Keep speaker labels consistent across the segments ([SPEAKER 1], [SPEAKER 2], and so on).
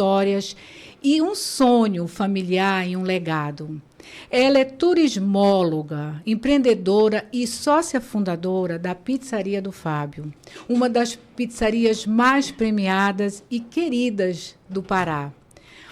[SPEAKER 1] histórias e um sonho familiar e um legado. Ela é turismóloga, empreendedora e sócia fundadora da Pizzaria do Fábio, uma das pizzarias mais premiadas e queridas do Pará.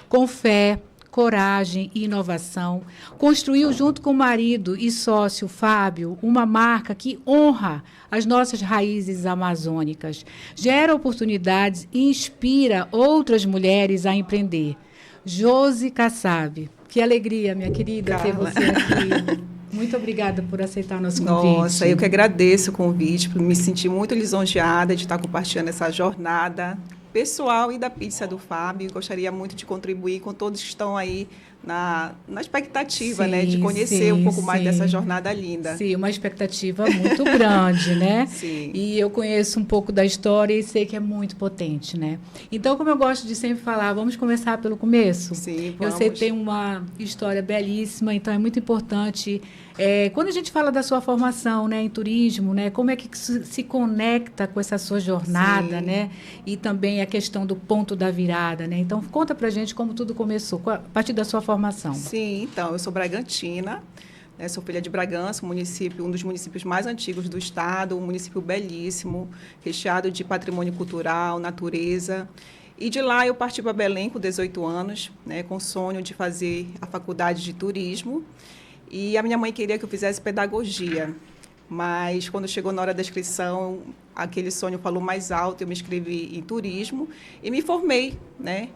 [SPEAKER 1] Com fé, coragem e inovação, construiu junto com o marido e sócio Fábio uma marca que honra as nossas raízes amazônicas, gera oportunidades e inspira outras mulheres a empreender. Josi Kassab. Que alegria, minha querida, ter você aqui. Muito obrigada por aceitar o nosso convite.
[SPEAKER 2] Nossa, eu que agradeço o convite, me senti muito lisonjeada de estar compartilhando essa jornada pessoal e da Pizza do Fábio. Gostaria muito de contribuir com todos que estão aí na expectativa,
[SPEAKER 1] sim,
[SPEAKER 2] né, de conhecer um pouco mais dessa jornada linda.
[SPEAKER 1] Sim, uma expectativa muito grande, né?
[SPEAKER 2] Sim.
[SPEAKER 1] E eu conheço um pouco da história e sei que é muito potente, né? Então, como eu gosto de sempre falar, vamos começar pelo começo?
[SPEAKER 2] Sim, vamos.
[SPEAKER 1] Eu sei que tem uma história belíssima, então é muito importante. Quando a gente fala da sua formação, né, em turismo, né, como é que se conecta com essa sua jornada, né? E também a questão do ponto da virada, né? Então, conta pra gente como tudo começou, a partir da sua formação.
[SPEAKER 2] Sim, então, eu sou bragantina, né, sou filha de Bragança, um dos municípios mais antigos do estado, um município belíssimo, recheado de patrimônio cultural, natureza. E de lá eu parti para Belém com 18 anos, né, com o sonho de fazer a faculdade de turismo. E a minha mãe queria que eu fizesse pedagogia, mas quando chegou na hora da inscrição, aquele sonho falou mais alto, eu me inscrevi em turismo e me formei, né?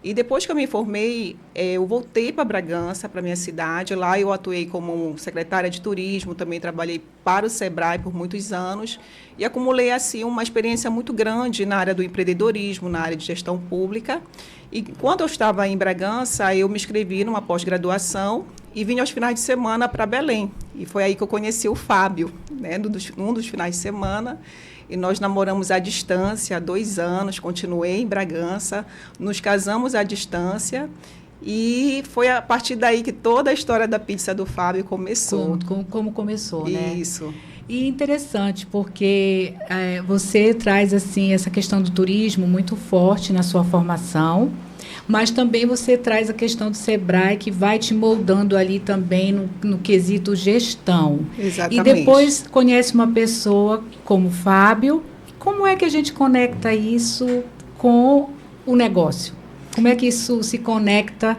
[SPEAKER 2] E depois que eu me formei, eu voltei para Bragança, para a minha cidade. Lá eu atuei como secretária de turismo, também trabalhei para o Sebrae por muitos anos e acumulei assim uma experiência muito grande na área do empreendedorismo, na área de gestão pública. E quando eu estava em Bragança, eu me inscrevi numa pós-graduação e vim aos finais de semana para Belém. E foi aí que eu conheci o Fábio, né, um dos finais de semana. E nós namoramos à distância há 2 anos, continuei em Bragança, nos casamos à distância e foi a partir daí que toda a história da Pizza do Fábio começou.
[SPEAKER 1] Como começou, né?
[SPEAKER 2] Isso.
[SPEAKER 1] E interessante, porque você traz assim essa questão do turismo muito forte na sua formação, mas também você traz a questão do Sebrae, que vai te moldando ali também no quesito gestão.
[SPEAKER 2] Exatamente.
[SPEAKER 1] E depois conhece uma pessoa como o Fábio. Como é que a gente conecta isso com o negócio? Como é que isso se conecta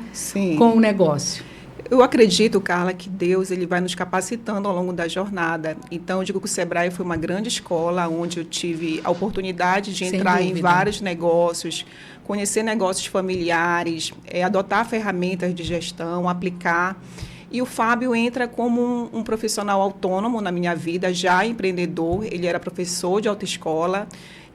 [SPEAKER 1] com o negócio?
[SPEAKER 2] Eu acredito, Carla, que Deus ele vai nos capacitando ao longo da jornada. Então, eu digo que o Sebrae foi uma grande escola, onde eu tive a oportunidade de entrar em vários negócios, conhecer negócios familiares, adotar ferramentas de gestão, aplicar. E o Fábio entra como um profissional autônomo na minha vida, já empreendedor. Ele era professor de autoescola.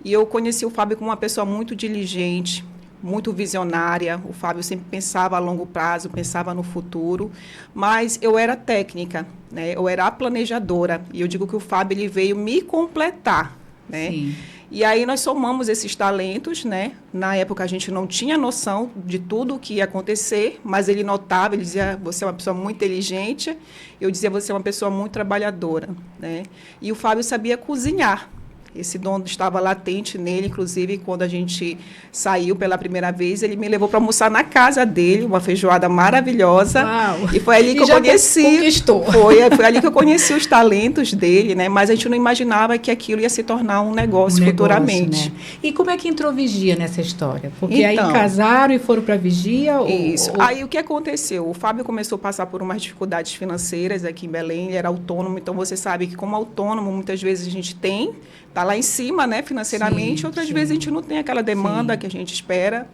[SPEAKER 2] E eu conheci o Fábio como uma pessoa muito diligente, muito visionária. O Fábio sempre pensava a longo prazo, pensava no futuro, mas eu era técnica, né? Eu era a planejadora, e eu digo que o Fábio ele veio me completar, né?
[SPEAKER 1] Sim.
[SPEAKER 2] E aí nós somamos esses talentos, né? Na época a gente não tinha noção de tudo o que ia acontecer, mas ele notava, ele dizia, você é uma pessoa muito inteligente, eu dizia, você é uma pessoa muito trabalhadora, né? E o Fábio sabia cozinhar. Esse dom estava latente nele, inclusive, quando a gente saiu pela primeira vez, ele me levou para almoçar na casa dele, uma feijoada maravilhosa.
[SPEAKER 1] Uau.
[SPEAKER 2] E foi ali que eu conheci.
[SPEAKER 1] Conquistou.
[SPEAKER 2] Foi ali que eu conheci os talentos dele, né? Mas a gente não imaginava que aquilo ia se tornar um negócio futuramente.
[SPEAKER 1] Né? E como é que entrou Vigia nessa história? Porque
[SPEAKER 2] então,
[SPEAKER 1] aí casaram e foram para Vigia?
[SPEAKER 2] Isso. Aí o que aconteceu? O Fábio começou a passar por umas dificuldades financeiras aqui em Belém, ele era autônomo, então você sabe que como autônomo, muitas vezes a gente está lá em cima, né, financeiramente, outras vezes a gente não tem aquela demanda que a gente espera.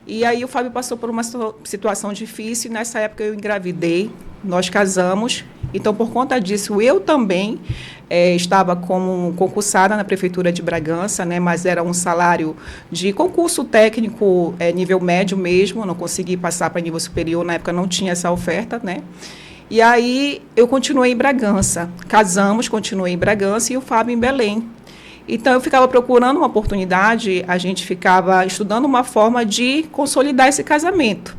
[SPEAKER 2] E aí o Fábio passou por uma situação difícil, e nessa época eu engravidei, nós casamos, então por conta disso eu também estava como concursada na Prefeitura de Bragança, né, mas era um salário de concurso técnico nível médio mesmo, não consegui passar para nível superior, na época não tinha essa oferta, né. E aí eu continuei em Bragança, casamos, continuei em Bragança e o Fábio em Belém. Então, eu ficava procurando uma oportunidade, a gente ficava estudando uma forma de consolidar esse casamento.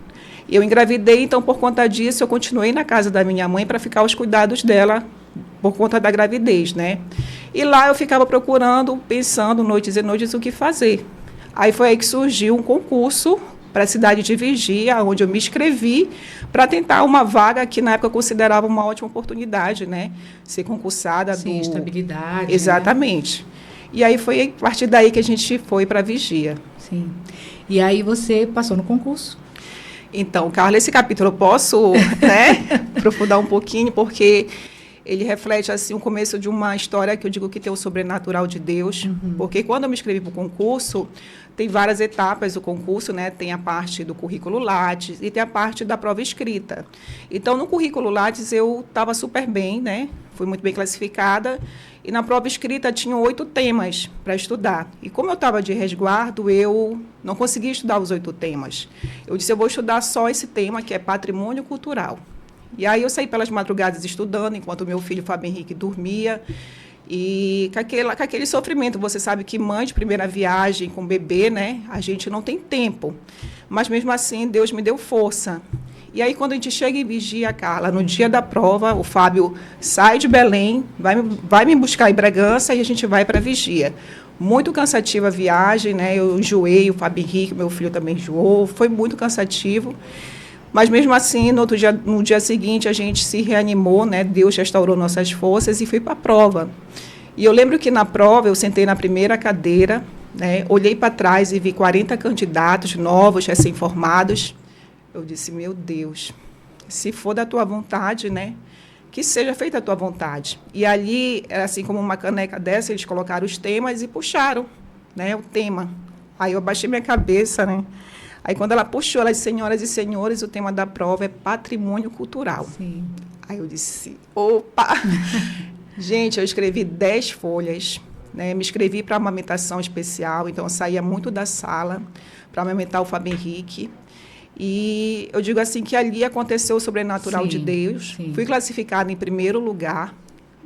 [SPEAKER 2] Eu engravidei, então, por conta disso, eu continuei na casa da minha mãe para ficar aos cuidados dela por conta da gravidez, né? E lá eu ficava procurando, pensando noites e noites o que fazer. Aí foi aí que surgiu um concurso para a cidade de Vigia, onde eu me inscrevi para tentar uma vaga que na época eu considerava uma ótima oportunidade, né? Ser concursada.
[SPEAKER 1] Sim, estabilidade.
[SPEAKER 2] Exatamente. Né? E aí foi a partir daí que a gente foi para Vigia.
[SPEAKER 1] Sim. E aí você passou no concurso?
[SPEAKER 2] Então, Carla, esse capítulo eu posso, né, aprofundar um pouquinho, porque ele reflete assim o começo de uma história que eu digo que tem o sobrenatural de Deus, porque quando eu me inscrevi para o concurso, tem várias etapas do concurso, né? Tem a parte do currículo Lattes e tem a parte da prova escrita. Então, no currículo Lattes eu estava super bem, né? Fui muito bem classificada. E na prova escrita tinha 8 temas para estudar. E como eu estava de resguardo, eu não conseguia estudar os 8 temas. Eu disse, eu vou estudar só esse tema, que é patrimônio cultural. E aí eu saí pelas madrugadas estudando, enquanto meu filho, Fábio Henrique, dormia. E com aquele sofrimento, você sabe que mãe de primeira viagem com bebê, né? A gente não tem tempo. Mas, mesmo assim, Deus me deu força. E aí, quando a gente chega em Vigia, Carla, no dia da prova, o Fábio sai de Belém, vai me buscar em Bragança e a gente vai para Vigia. Muito cansativa a viagem, né? Eu enjoei, o Fábio Henrique, meu filho também enjoou, foi muito cansativo. Mas, mesmo assim, no dia seguinte, a gente se reanimou, né? Deus restaurou nossas forças e fui para a prova. E eu lembro que na prova, eu sentei na primeira cadeira, né? Olhei para trás e vi 40 candidatos novos, recém-formados. Eu disse, meu Deus, se for da tua vontade, né? Que seja feita a tua vontade. E ali, era assim como uma caneca dessa, eles colocaram os temas e puxaram, né? O tema. Aí eu abaixei minha cabeça, né? Aí, quando ela puxou, ela disse, senhoras e senhores, o tema da prova é patrimônio cultural.
[SPEAKER 1] Sim.
[SPEAKER 2] Aí eu disse, opa! Gente, eu escrevi 10 folhas, né? Me inscrevi para amamentação especial, então eu saía muito da sala para amamentar o Fábio Henrique. E eu digo assim que ali aconteceu o sobrenatural de Deus. Sim. Fui classificada em primeiro lugar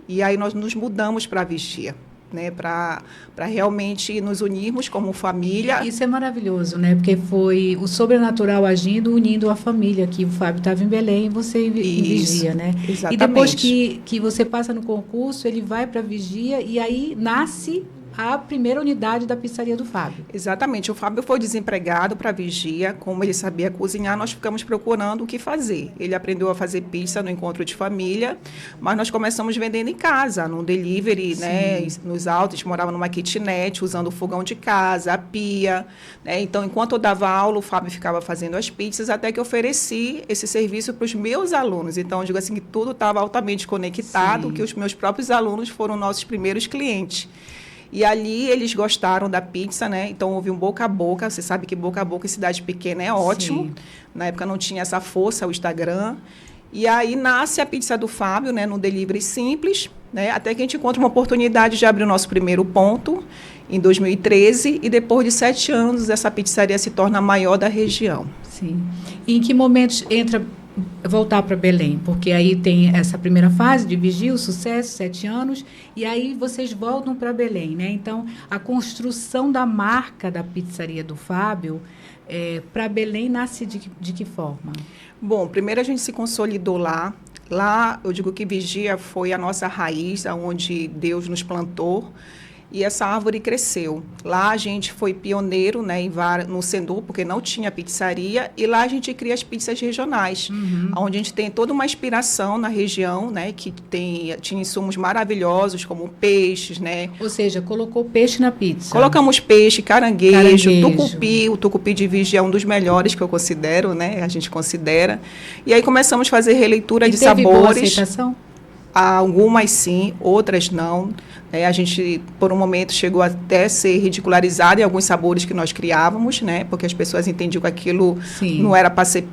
[SPEAKER 2] e aí nós nos mudamos para Vigia, né, para realmente nos unirmos como família.
[SPEAKER 1] Isso é maravilhoso, né? Porque foi o sobrenatural agindo, unindo a família, que o Fábio estava em Belém e você em Vigia, né?
[SPEAKER 2] Exatamente.
[SPEAKER 1] E depois que você passa no concurso, ele vai para Vigia e aí nasce a primeira unidade da pizzaria do Fábio.
[SPEAKER 2] Exatamente. O Fábio foi desempregado para Vigia. Como ele sabia cozinhar, nós ficamos procurando o que fazer. Ele aprendeu a fazer pizza no encontro de família, mas nós começamos vendendo em casa, no delivery, né? Nos altos, a gente morava numa kitnet, usando o fogão de casa, a pia, né? Então, enquanto eu dava aula, o Fábio ficava fazendo as pizzas, até que eu ofereci esse serviço para os meus alunos. Então, eu digo assim, que tudo estava altamente conectado, que os meus próprios alunos foram nossos primeiros clientes. E ali eles gostaram da pizza, né? Então houve um boca a boca. Você sabe que boca a boca em cidade pequena é ótimo. Sim. Na época não tinha essa força, o Instagram. E aí nasce a pizza do Fábio, né? No delivery simples, né? Até que a gente encontra uma oportunidade de abrir o nosso primeiro ponto em 2013. E depois de 7 anos, essa pizzaria se torna a maior da região.
[SPEAKER 1] Sim. E em que momento entra voltar para Belém? Porque aí tem essa primeira fase de Vigia, o sucesso, 7 anos, e aí vocês voltam para Belém, né? Então, a construção da marca da pizzaria do Fábio para Belém nasce de que forma?
[SPEAKER 2] Bom, primeiro a gente se consolidou lá. Lá, eu digo que Vigia foi a nossa raiz, onde Deus nos plantou. E essa árvore cresceu. Lá a gente foi pioneiro, né, no Sendu, porque não tinha pizzaria, e lá a gente cria as pizzas regionais, onde a gente tem toda uma inspiração na região, né, que tinha insumos maravilhosos, como peixes, né?
[SPEAKER 1] Ou seja, colocou peixe na pizza.
[SPEAKER 2] Colocamos peixe, caranguejo, tucupi. O tucupi de Vigia é um dos melhores que eu considero, né? A gente considera. E aí começamos a fazer releitura de sabores.
[SPEAKER 1] Teve boa aceitação?
[SPEAKER 2] Algumas sim, outras não. A gente, por um momento, chegou até a ser ridicularizado em alguns sabores que nós criávamos, né? Porque as pessoas entendiam que aquilo não era para ser...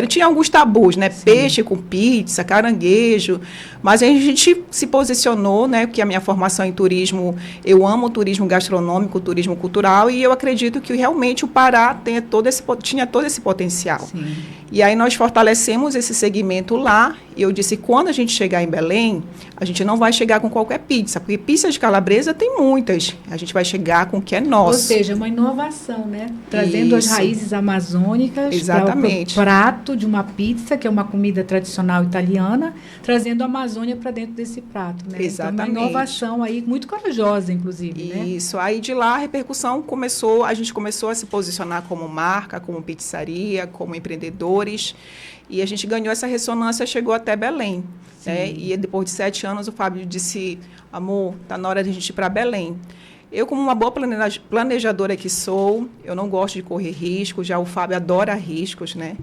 [SPEAKER 2] tinha alguns tabus, né? Sim. Peixe com pizza, caranguejo. Mas a gente se posicionou, né? Porque a minha formação em turismo, eu amo o turismo gastronômico, o turismo cultural, e eu acredito que realmente o Pará tinha todo esse potencial. Sim. E aí nós fortalecemos esse segmento lá, e eu disse, quando a gente chegar em Belém, a gente não vai chegar com qualquer pizza, porque pizza de calabresa tem muitas. A gente vai chegar com o que é nosso.
[SPEAKER 1] Ou seja, uma inovação, né? Trazendo as raízes amazônicas para o prato de uma pizza, que é uma comida tradicional italiana, trazendo a Amazônia para dentro desse prato, né?
[SPEAKER 2] Exatamente.
[SPEAKER 1] Então, uma inovação aí muito corajosa, inclusive, né?
[SPEAKER 2] Isso. Aí de lá a repercussão começou, a gente começou a se posicionar como marca, como pizzaria, como empreendedores. E a gente ganhou essa ressonância, chegou até Belém. Né? E depois de 7 anos, o Fábio disse, amor, está na hora de a gente ir para Belém. Eu, como uma boa planejadora que sou, eu não gosto de correr riscos, já o Fábio adora riscos, né?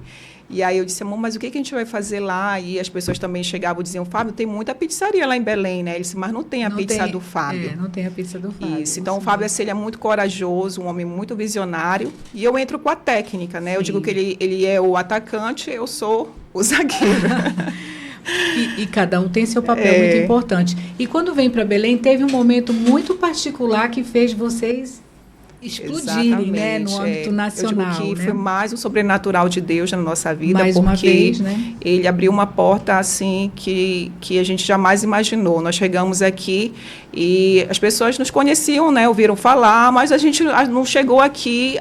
[SPEAKER 2] E aí eu disse, amor, mas o que a gente vai fazer lá? E as pessoas também chegavam e diziam, Fábio, tem muita pizzaria lá em Belém, né? Ele disse, mas não tem a pizza do Fábio.
[SPEAKER 1] Não tem a pizza do Fábio.
[SPEAKER 2] Isso, então o Fábio ele é muito corajoso, um homem muito visionário, e eu entro com a técnica, né? Sim. Eu digo que ele é o atacante, eu sou o zagueiro.
[SPEAKER 1] E cada um tem seu papel muito importante. E quando vem para Belém, teve um momento muito particular que fez vocês explodirem, né, no âmbito nacional.
[SPEAKER 2] Eu digo que
[SPEAKER 1] né?
[SPEAKER 2] foi mais um sobrenatural de Deus na nossa vida,
[SPEAKER 1] mais
[SPEAKER 2] porque
[SPEAKER 1] uma vez, né?
[SPEAKER 2] Ele abriu uma porta assim que a gente jamais imaginou. Nós chegamos aqui e as pessoas nos conheciam, né, ouviram falar, mas a gente não chegou aqui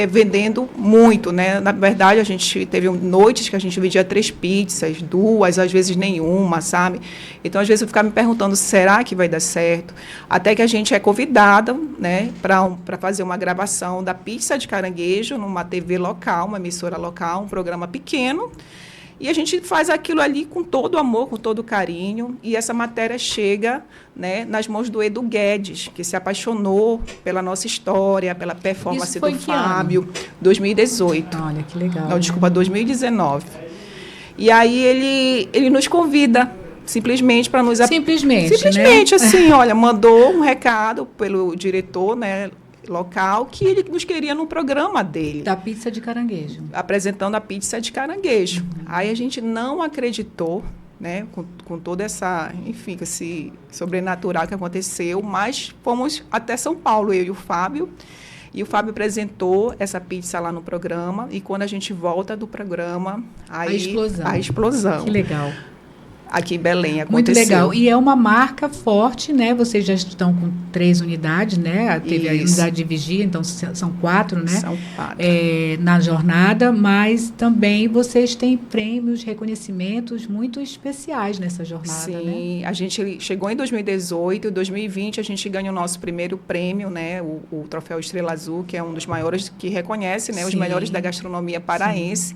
[SPEAKER 2] vendendo muito, né? Na verdade, a gente teve noites que a gente vendia 3 pizzas, 2, às vezes nenhuma, sabe? Então, às vezes eu ficava me perguntando, será que vai dar certo? Até que a gente é convidada, né, para fazer uma gravação da pizza de caranguejo numa TV local, uma emissora local, um programa pequeno. E a gente faz aquilo ali com todo amor, com todo carinho. E essa matéria chega, né, nas mãos do Edu Guedes, que se apaixonou pela nossa história, pela performance do Fábio. 2018.
[SPEAKER 1] Olha, que legal.
[SPEAKER 2] Não, desculpa, 2019. E aí ele nos convida simplesmente para nos...
[SPEAKER 1] Simplesmente,
[SPEAKER 2] assim, olha, mandou um recado pelo diretor, né, local, que ele nos queria no programa dele.
[SPEAKER 1] Da pizza de caranguejo.
[SPEAKER 2] Apresentando a pizza de caranguejo. Aí a gente não acreditou, né, com toda essa, enfim, esse sobrenatural que aconteceu, mas fomos até São Paulo, eu e o Fábio, e o Fábio apresentou essa pizza lá no programa, e quando a gente volta do programa, aí a explosão.
[SPEAKER 1] Que legal.
[SPEAKER 2] Aqui em Belém aconteceu.
[SPEAKER 1] Muito legal. E é uma marca forte, né? Vocês já estão com 3 unidades, né? Teve a unidade de vigia, então são 4, né?
[SPEAKER 2] São 4.
[SPEAKER 1] Na jornada, mas também vocês têm prêmios, reconhecimentos muito especiais nessa jornada,
[SPEAKER 2] Sim,
[SPEAKER 1] né?
[SPEAKER 2] A gente chegou em 2018, em 2020 a gente ganhou o nosso primeiro prêmio, né? O Troféu Estrela Azul, que é um dos maiores que reconhece, né? Os melhores da gastronomia paraense.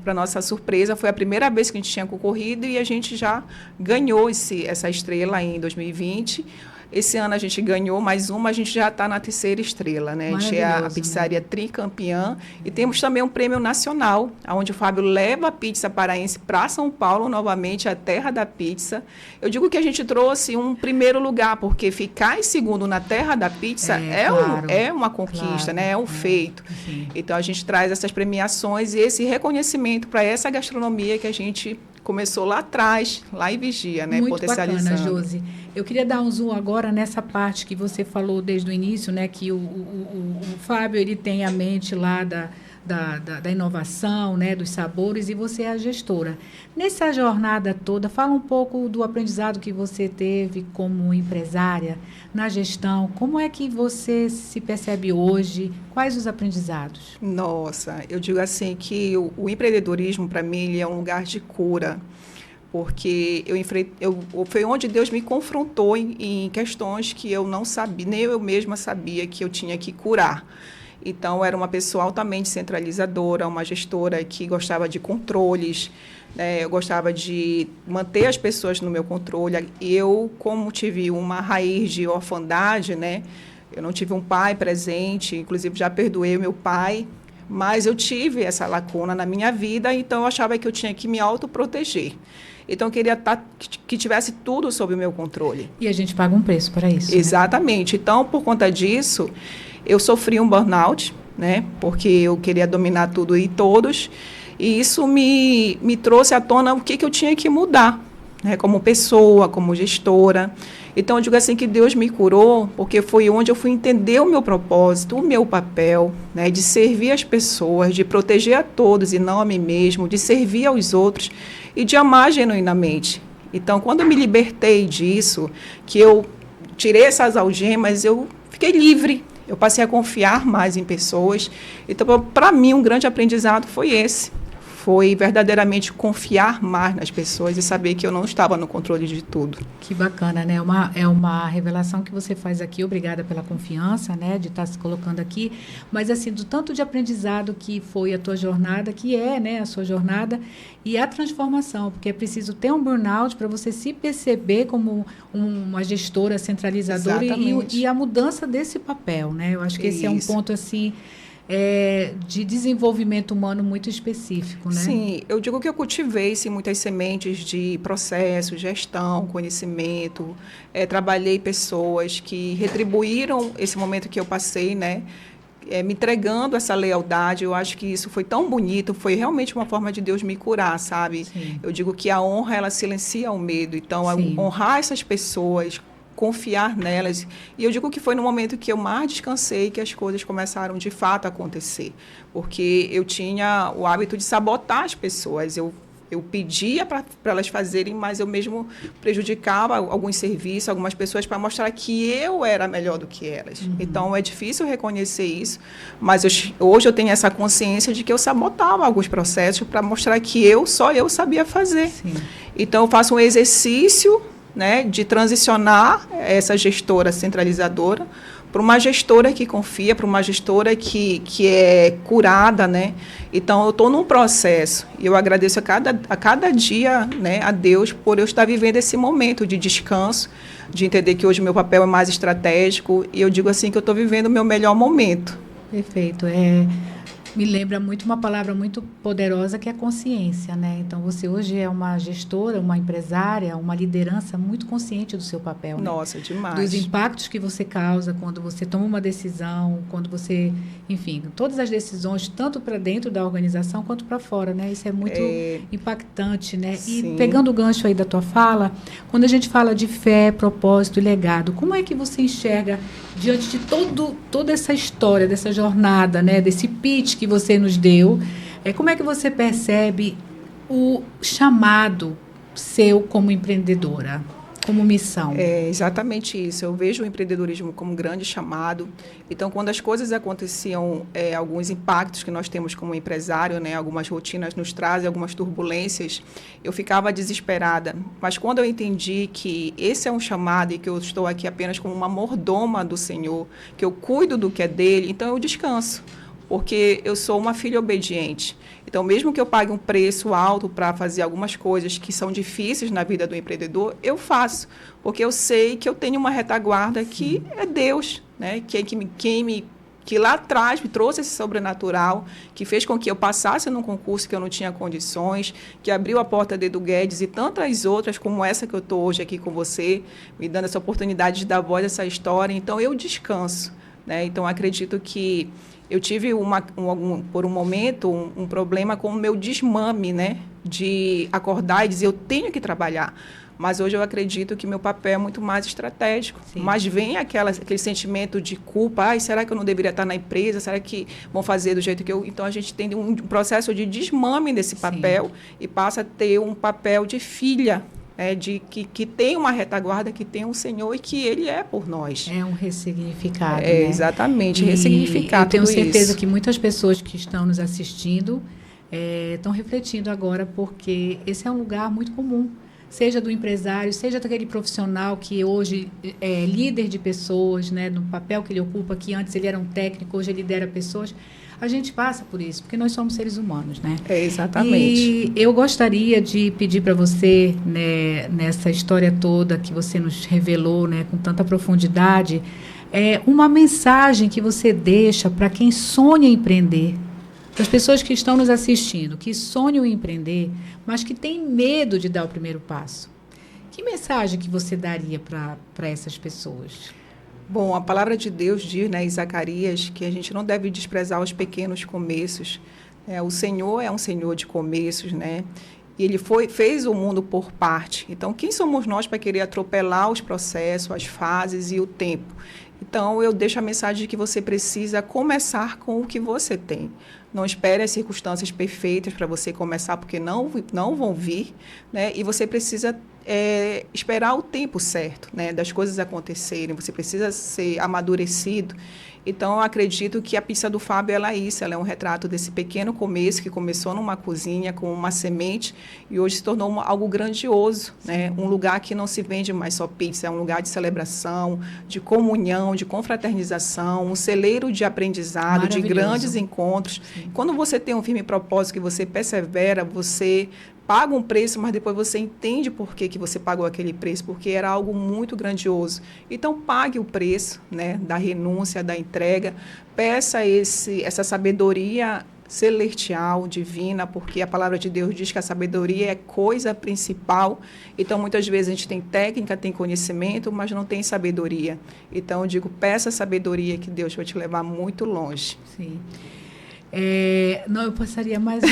[SPEAKER 2] Para nossa surpresa, foi a primeira vez que a gente tinha concorrido e a gente já ganhou essa estrela em 2020. Esse ano a gente ganhou mais uma, a gente já está na 3ª estrela, né? A gente é a pizzaria tricampeã. E temos também um prêmio nacional, onde o Fábio leva a pizza paraense para São Paulo, novamente, a terra da pizza. Eu digo que a gente trouxe um primeiro lugar, porque ficar em segundo na terra da pizza é uma conquista, né? É um feito.
[SPEAKER 1] Sim.
[SPEAKER 2] Então, a gente traz essas premiações e esse reconhecimento para essa gastronomia que a gente começou lá atrás, lá em Vigia, né?
[SPEAKER 1] Muito bacana, Josi. Eu queria dar um zoom agora nessa parte que você falou desde o início, né? Que o Fábio, ele tem a mente lá da inovação, né? Dos sabores, e você é a gestora. Nessa jornada toda, fala um pouco do aprendizado que você teve como empresária na gestão. Como é que você se percebe hoje? Quais os aprendizados?
[SPEAKER 2] Nossa, eu digo assim que o empreendedorismo, para mim, ele é um lugar de cura, porque foi onde Deus me confrontou em questões que eu não sabia, nem eu mesma sabia que eu tinha que curar. Então, era uma pessoa altamente centralizadora, uma gestora que gostava de controles, né? Eu gostava de manter as pessoas no meu controle. E eu, como tive uma raiz de orfandade, né? Eu não tive um pai presente, inclusive já perdoei o meu pai, mas eu tive essa lacuna na minha vida, então eu achava que eu tinha que me autoproteger. Então, eu queria que tivesse tudo sob o meu controle.
[SPEAKER 1] E a gente paga um preço para isso.
[SPEAKER 2] Exatamente. Né? Então, por conta disso, eu sofri um burnout, né? Porque eu queria dominar tudo e todos, e isso me trouxe à tona o que eu tinha que mudar, né? Como pessoa, como gestora. Então, eu digo assim que Deus me curou, porque foi onde eu fui entender o meu propósito, o meu papel, né? De servir as pessoas, de proteger a todos e não a mim mesmo, de servir aos outros e de amar genuinamente. Então, quando eu me libertei disso, que eu tirei essas algemas, eu fiquei livre. Eu passei a confiar mais em pessoas. Então, para mim, um grande aprendizado foi esse. Foi verdadeiramente confiar mais nas pessoas e saber que eu não estava no controle de tudo.
[SPEAKER 1] Que bacana, né? É uma revelação que você faz aqui. Obrigada pela confiança, né? De estar se colocando aqui. Mas, assim, do tanto de aprendizado que foi a tua jornada, que é, né, a sua jornada, e a transformação, porque é preciso ter um burnout para você se perceber como uma gestora centralizadora e a mudança desse papel, né? Eu acho que esse é um ponto, assim, de desenvolvimento humano muito específico, né?
[SPEAKER 2] Sim, eu digo que eu cultivei sim, muitas sementes de processo, gestão, conhecimento, trabalhei pessoas que retribuíram esse momento que eu passei, né? Me entregando essa lealdade. Eu acho que isso foi tão bonito, foi realmente uma forma de Deus me curar, sabe?
[SPEAKER 1] Sim.
[SPEAKER 2] Eu digo que a honra, ela silencia o medo, então honrar essas pessoas, confiar nelas. E eu digo que foi no momento que eu mais descansei que as coisas começaram de fato a acontecer. Porque eu tinha o hábito de sabotar as pessoas. Eu pedia para elas fazerem, mas eu mesmo prejudicava alguns serviços, algumas pessoas, para mostrar que eu era melhor do que elas. Uhum. Então, é difícil reconhecer isso, mas hoje eu tenho essa consciência de que eu sabotava alguns processos para mostrar que só eu sabia fazer. Sim. Então, eu faço um exercício, né, de transicionar essa gestora centralizadora para uma gestora que confia, para uma gestora que é curada, né? Então, eu estou num processo e eu agradeço a cada dia, né, a Deus por eu estar vivendo esse momento de descanso, de entender que hoje o meu papel é mais estratégico e eu digo assim que eu estou vivendo o meu melhor momento.
[SPEAKER 1] Perfeito. Me lembra muito uma palavra muito poderosa que é consciência, né? Então, você hoje é uma gestora, uma empresária, uma liderança muito consciente do seu papel.
[SPEAKER 2] Nossa,
[SPEAKER 1] né?
[SPEAKER 2] Demais.
[SPEAKER 1] Dos impactos que você causa quando você toma uma decisão, quando você... Enfim, todas as decisões, tanto para dentro da organização quanto para fora, né? Isso é muito impactante, né?
[SPEAKER 2] Sim.
[SPEAKER 1] E pegando o gancho aí da tua fala, quando a gente fala de fé, propósito e legado, como é que você enxerga diante de toda essa história, dessa jornada, né? Desse pitch que você nos deu, como é que você percebe o chamado seu como empreendedora, como missão?
[SPEAKER 2] É exatamente isso. Eu vejo o empreendedorismo como um grande chamado. Então, quando as coisas aconteciam, alguns impactos que nós temos como empresário, né, algumas rotinas nos trazem, algumas turbulências, eu ficava desesperada. Mas quando eu entendi que esse é um chamado e que eu estou aqui apenas como uma mordoma do Senhor, que eu cuido do que é dele, então eu descanso. Porque eu sou uma filha obediente. Então, mesmo que eu pague um preço alto para fazer algumas coisas que são difíceis na vida do empreendedor, eu faço. Porque eu sei que eu tenho uma retaguarda que é Deus, né? Que lá atrás me trouxe esse sobrenatural, que fez com que eu passasse num concurso que eu não tinha condições, que abriu a porta de Edu Guedes e tantas outras como essa que eu estou hoje aqui com você, me dando essa oportunidade de dar voz a essa história. Então, eu descanso, né? Então, acredito que eu tive, por um momento, um problema com o meu desmame, né? De acordar e dizer, eu tenho que trabalhar. Mas hoje eu acredito que meu papel é muito mais estratégico. Sim. Mas vem aquele sentimento de culpa. Será que eu não deveria estar na empresa? Será que vão fazer do jeito que eu... Então, a gente tem um processo de desmame desse papel. Sim. E passa a ter um papel de filha, que tem uma retaguarda, que tem um Senhor e que Ele é por nós.
[SPEAKER 1] É um ressignificado, né?
[SPEAKER 2] Exatamente, ressignificar tudo isso.
[SPEAKER 1] Eu tenho certeza que muitas pessoas que estão nos assistindo estão refletindo agora, porque esse é um lugar muito comum, seja do empresário, seja daquele profissional que hoje é líder de pessoas, né, no papel que ele ocupa, que antes ele era um técnico, hoje ele lidera pessoas. A gente passa por isso, porque nós somos seres humanos, né?
[SPEAKER 2] Exatamente.
[SPEAKER 1] E eu gostaria de pedir para você, né, nessa história toda que você nos revelou, né, com tanta profundidade, uma mensagem que você deixa para quem sonha empreender, para as pessoas que estão nos assistindo, que sonham em empreender, mas que têm medo de dar o primeiro passo. Que mensagem que você daria para essas pessoas?
[SPEAKER 2] Bom, a palavra de Deus diz, né, em Zacarias, que a gente não deve desprezar os pequenos começos. O Senhor é um Senhor de começos, né? E Ele fez o mundo por parte. Então, quem somos nós para querer atropelar os processos, as fases e o tempo? Então, eu deixo a mensagem de que você precisa começar com o que você tem. Não espere as circunstâncias perfeitas para você começar, porque não vão vir, né? E você precisa esperar o tempo certo, né, das coisas acontecerem, você precisa ser amadurecido. Então, eu acredito que a pizza do Fábio, ela é isso, ela é um retrato desse pequeno começo, que começou numa cozinha com uma semente e hoje se tornou algo grandioso, né? Um lugar que não se vende mais só pizza, é um lugar de celebração, de comunhão, de confraternização, um celeiro de aprendizado, de grandes encontros. Sim. Quando você tem um firme propósito, que você persevera, você paga um preço, mas depois você entende por que você pagou aquele preço, porque era algo muito grandioso. Então, pague o preço, né, da renúncia, da entrega, peça essa sabedoria celestial, divina, porque a palavra de Deus diz que a sabedoria é coisa principal. Então, muitas vezes a gente tem técnica, tem conhecimento, mas não tem sabedoria. Então, eu digo, peça a sabedoria que Deus vai te levar muito longe.
[SPEAKER 1] Sim. Não, eu passaria mais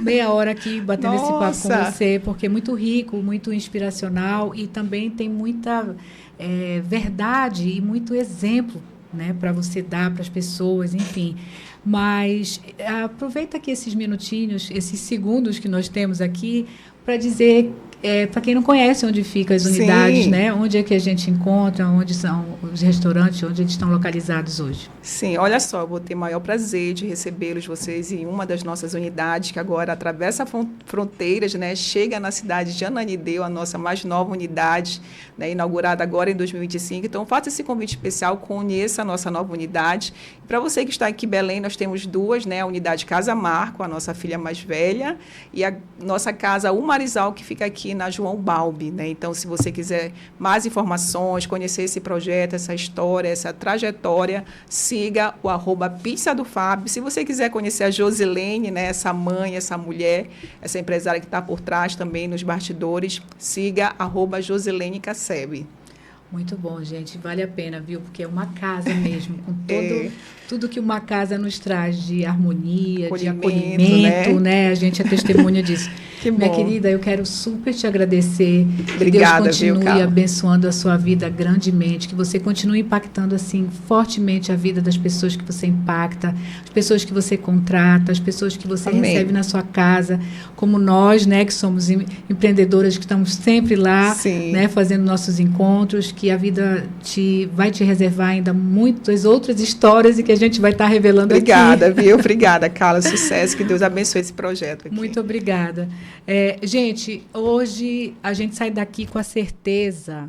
[SPEAKER 1] meia hora aqui batendo esse papo com você, porque é muito rico, muito inspiracional e também tem muita verdade e muito exemplo, né, para você dar para as pessoas, enfim. Mas aproveita aqui esses minutinhos, esses segundos que nós temos aqui, para dizer, para quem não conhece onde ficam as unidades, né? Onde é que a gente encontra, onde são os restaurantes, onde eles estão localizados hoje.
[SPEAKER 2] Sim, olha só, eu vou ter o maior prazer de recebê-los, vocês, em uma das nossas unidades, que agora atravessa fronteiras, né? Chega na cidade de Ananindeua, a nossa mais nova unidade, né? Inaugurada agora em 2025. Então, faça esse convite especial, conheça a nossa nova unidade. Para você que está aqui em Belém, nós temos duas, né? A unidade Casa Marco, a nossa filha mais velha, e a nossa casa O Marizal, que fica aqui na João Balbi, né? Então, se você quiser mais informações, conhecer esse projeto, essa história, essa trajetória, siga o @pizza do Fábio. Se você quiser conhecer a Josilene, né? Essa mãe, essa mulher, essa empresária que está por trás também nos bastidores, siga @Josilene Cassebe.
[SPEAKER 1] Muito bom, gente. Vale a pena, viu? Porque é uma casa mesmo, com tudo que uma casa nos traz de harmonia, de acolhimento, né? A gente é testemunha disso. Minha querida, eu quero super te agradecer.
[SPEAKER 2] Obrigada,
[SPEAKER 1] que Deus continue abençoando a sua vida grandemente, que você continue impactando assim fortemente a vida das pessoas que você impacta, as pessoas que você contrata, as pessoas que você recebe na sua casa, como nós, né, que somos empreendedoras que estamos sempre lá, né, fazendo nossos encontros, que a vida vai te reservar ainda muitas outras histórias e que a gente vai estar revelando aqui.
[SPEAKER 2] Obrigada, viu? Obrigada, Carla. Sucesso, que Deus abençoe esse projeto aqui.
[SPEAKER 1] Muito obrigada. Gente, hoje a gente sai daqui com a certeza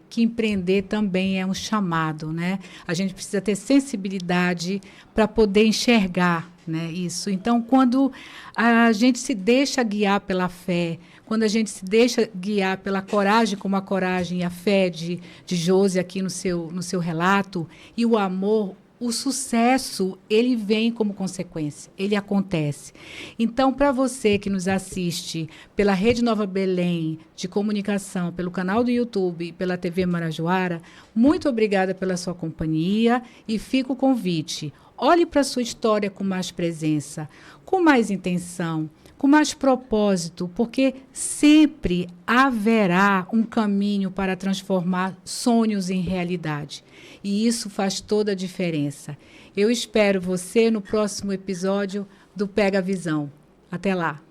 [SPEAKER 1] que empreender também é um chamado, né? A gente precisa ter sensibilidade para poder enxergar, né, isso. Então, quando a gente se deixa guiar pela fé, quando a gente se deixa guiar pela coragem, como a coragem e a fé de Josi aqui no seu relato, e o amor, o sucesso, ele vem como consequência, ele acontece. Então, para você que nos assiste pela Rede Nova Belém de comunicação, pelo canal do YouTube, pela TV Marajoara, muito obrigada pela sua companhia e fica o convite. Olhe para a sua história com mais presença, com mais intenção, com mais propósito, porque sempre haverá um caminho para transformar sonhos em realidade. E isso faz toda a diferença. Eu espero você no próximo episódio do Pega a Visão. Até lá!